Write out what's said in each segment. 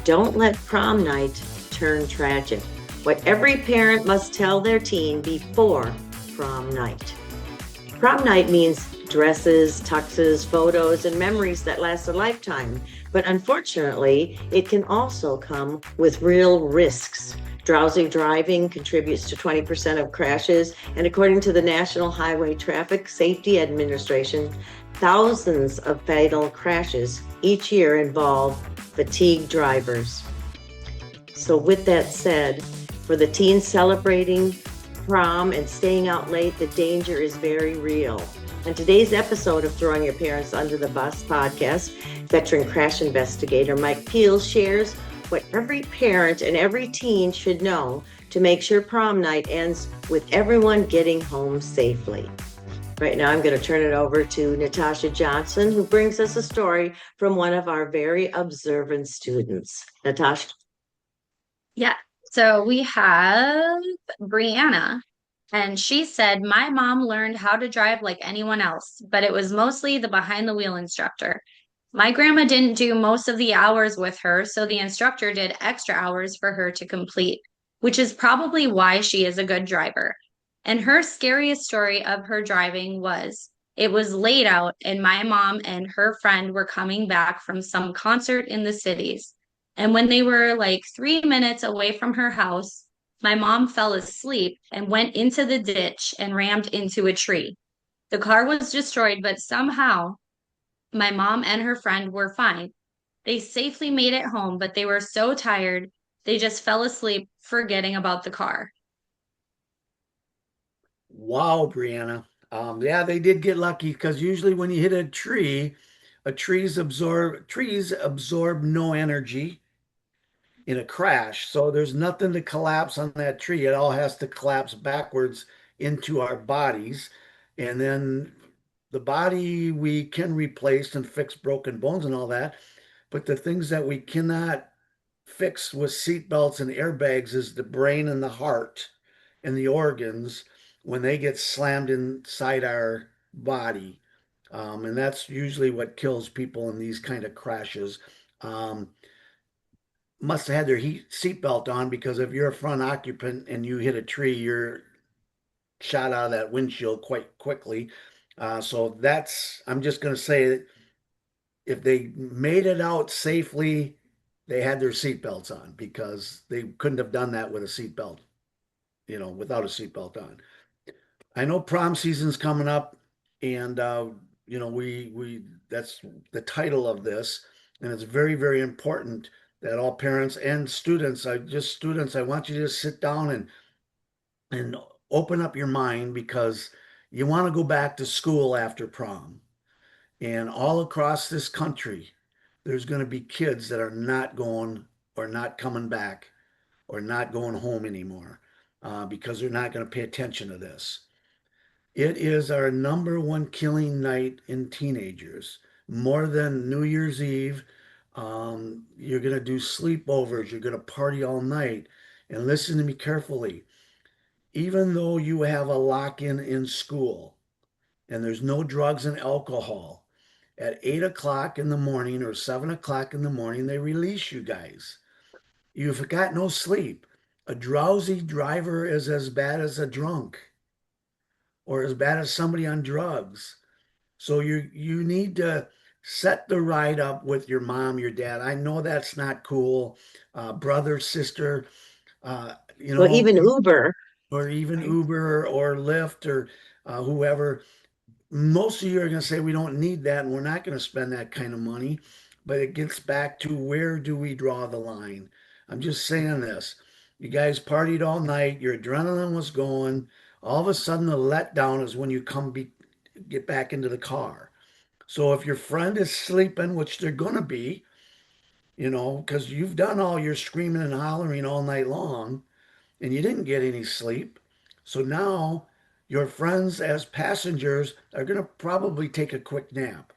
Don't let prom night turn tragic. What every parent must tell their teen before prom night. Prom night means dresses, tuxes, photos, and memories that last a lifetime. But unfortunately, it can also come with real risks. Drowsy driving contributes to 20% of crashes, and according to the National Highway Traffic Safety Administration, thousands of fatal crashes each year involve fatigued drivers. So, with that said, for the teens celebrating prom and staying out late, the danger is very real. On today's episode of Throwing Your Parents Under the Bus podcast, veteran crash investigator Mike Pehl shares what every parent and every teen should know to make sure prom night ends with everyone getting home safely. Right now, I'm going to turn it over to Natasha Johnson, who brings us a story from one of our very observant students. Natasha? Yeah. So we have Brianna, and she said, my mom learned how to drive like anyone else, but it was mostly the behind the wheel instructor. My grandma didn't do most of the hours with her, so the instructor did extra hours for her to complete, which is probably why she is a good driver. And her scariest story of her driving was it was late out, and my mom and her friend were coming back from some concert in the cities. And when they were like 3 minutes away from her house, my mom fell asleep and went into the ditch and rammed into a tree. The car was destroyed, but somehow my mom and her friend were fine. They safely made it home, but they were so tired, they just fell asleep, forgetting about the car. Wow, Brianna. Yeah, they did get lucky because usually when you hit trees absorb no energy in a crash. So there's nothing to collapse on that tree. It all has to collapse backwards into our bodies. And then the body we can replace and fix broken bones and all that. But the things that we cannot fix with seat belts and airbags is the brain and the heart and the organs when they get slammed inside our body. And that's usually what kills people in these kind of crashes. Um, must have had their seat belt on because if you're a front occupant and you hit a tree, you're shot out of that windshield quite quickly. So I'm just going to say that if they made it out safely, they had their seat belts on because they couldn't have done that with a seat belt, without a seat belt on. I know prom season's coming up, and we that's the title of this, and it's very, very important that all parents and students, I want you to sit down and open up your mind because you want to go back to school after prom. And all across this country, there's going to be kids that are not going or not coming back or not going home anymore because they're not going to pay attention to this. It is our number one killing night in teenagers, more than New Year's Eve. You're going to do sleepovers, you're going to party all night. And listen to me carefully. Even though you have a lock in school and there's no drugs and alcohol, at 8 o'clock in the morning or 7 o'clock in the morning, they release you guys. You've got no sleep. A drowsy driver is as bad as a drunk or as bad as somebody on drugs. So you need to set the ride up with your mom, your dad. I know that's not cool. Brother, sister, uh, you Well, know, even Uber. or even Right. Uber or Lyft or whoever. Most of you are going to say we don't need that and we're not going to spend that kind of money. But it gets back to where do we draw the line? I'm just saying this. You guys partied all night, your adrenaline was going. All of a sudden, the letdown is when you get back into the car. So if your friend is sleeping, which they're going to be, because you've done all your screaming and hollering all night long and you didn't get any sleep. So now your friends as passengers are going to probably take a quick nap,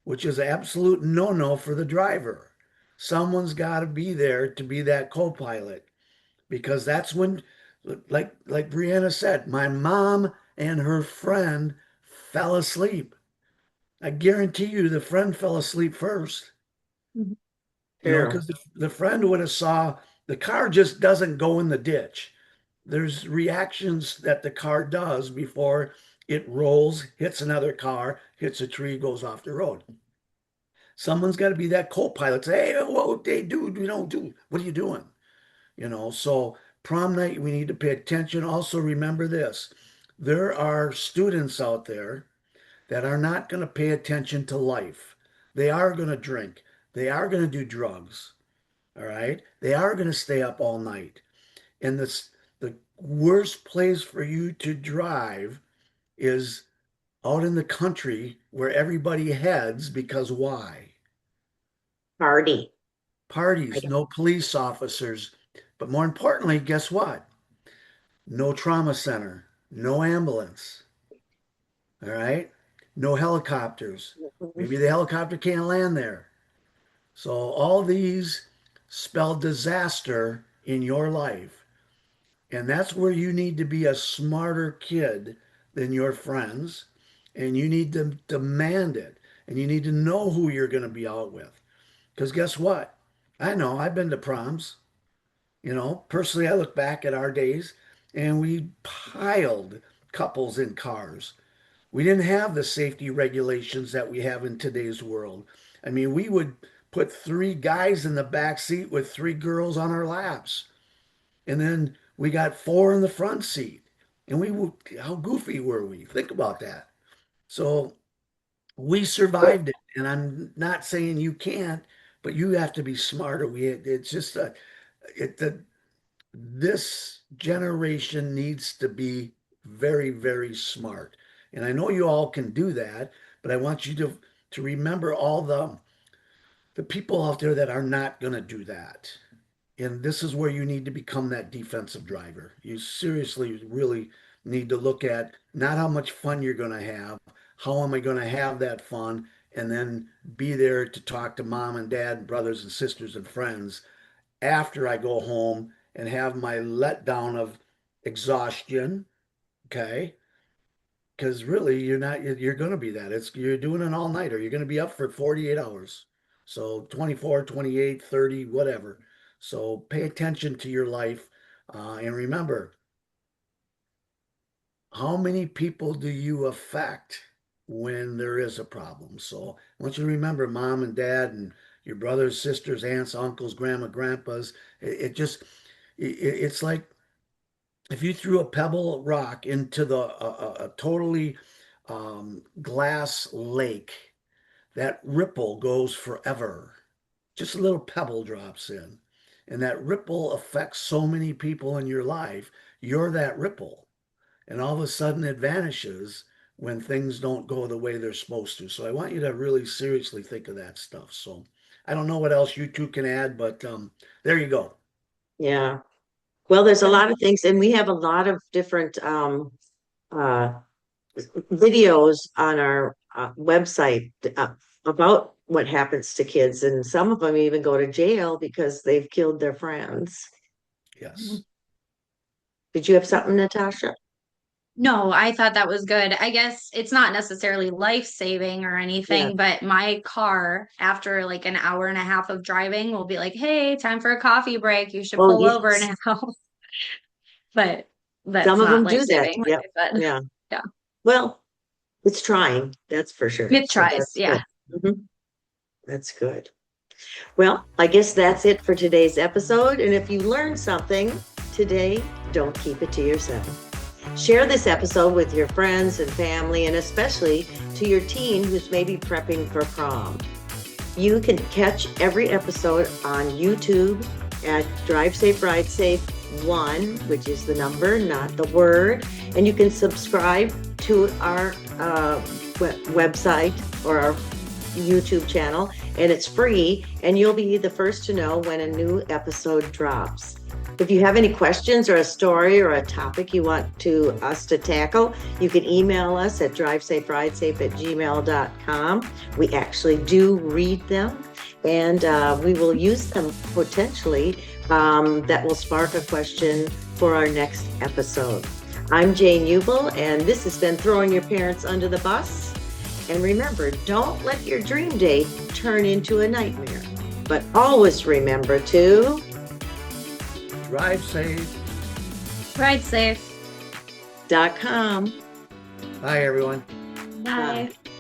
which is an absolute no-no for the driver. Someone's got to be there to be that co-pilot because that's when, like Brianna said, my mom and her friend fell asleep. I guarantee you the friend fell asleep first. Sure. because the friend would have saw the car just doesn't go in the ditch. There's reactions that the car does before it rolls, hits another car, hits a tree, goes off the road. Someone's got to be that co-pilot. Say, hey, whoa, hey, dude, what are you doing? So prom night, we need to pay attention. Also, remember this: there are students out there that are not going to pay attention to life. They are going to drink. They are going to do drugs. All right. They are going to stay up all night. And the worst place for you to drive is out in the country where everybody heads because why? Party. Parties, no police officers. But more importantly, guess what? No trauma center, no ambulance. All right. No helicopters. Maybe the helicopter can't land there. So all these spell disaster in your life. And that's where you need to be a smarter kid than your friends. And you need to demand it. And you need to know who you're going to be out with. Because guess what? I know I've been to proms. Personally, I look back at our days and we piled couples in cars. We didn't have the safety regulations that we have in today's world. I mean, we would put three guys in the back seat with three girls on our laps. And then we got four in the front seat. And how goofy were we? Think about that. So we survived it. And I'm not saying you can't, but you have to be smarter. It's just this generation needs to be very, very smart. And I know you all can do that, but I want you to remember all the people out there that are not going to do that. And this is where you need to become that defensive driver. You seriously really need to look at not how much fun you're going to have, how am I going to have that fun, and then be there to talk to mom and dad, brothers and sisters and friends after I go home and have my letdown of exhaustion. Okay. Because really, you're going to be that. You're doing an all-nighter. You're going to be up for 48 hours. So 24, 28, 30, whatever. So pay attention to your life. And remember, how many people do you affect when there is a problem? So I want you to remember mom and dad and your brothers, sisters, aunts, uncles, grandma, grandpas. It's like if you threw a pebble rock into a totally glass lake, that ripple goes forever. Just a little pebble drops in, and that ripple affects so many people in your life. You're that ripple, and all of a sudden it vanishes when things don't go the way they're supposed to. So I want you to really seriously think of that stuff. So I don't know what else you two can add, but there you go. Yeah. Well, there's a lot of things, and we have a lot of different uh, videos on our website about what happens to kids, and some of them even go to jail because they've killed their friends. Yes. Did you have something, Natasha? No, I thought that was good. I guess it's not necessarily life-saving or Yeah. anything, but my car, after like an hour and a half of driving, will be like, hey, time for a coffee break. You should Oh, pull over yes. now. But that's Some of not them do that. life-saving, like Yep. I said. Yeah. Yeah. Well, it's trying, that's for sure. It So tries, that's yeah. good. Mhm. That's good. Well, I guess that's it for today's episode. And if you learned something today, don't keep it to yourself. Share this episode with your friends and family, and especially to your teen who's maybe prepping for prom. You can catch every episode on YouTube at Drive Safe, Ride Safe 1, which is the number, not the word. And you can subscribe to our website or our YouTube channel, and it's free, and you'll be the first to know when a new episode drops. If you have any questions or a story or a topic you want us to tackle, you can email us at drivesaferidesafe@gmail.com. We actually do read them, and we will use them potentially. That will spark a question for our next episode. I'm Jane Ubel, and this has been Throwing Your Parents Under the Bus. And remember, don't let your dream date turn into a nightmare. But always remember to Drive safe. Ride safe. .com. Bye, everyone. Bye. Bye.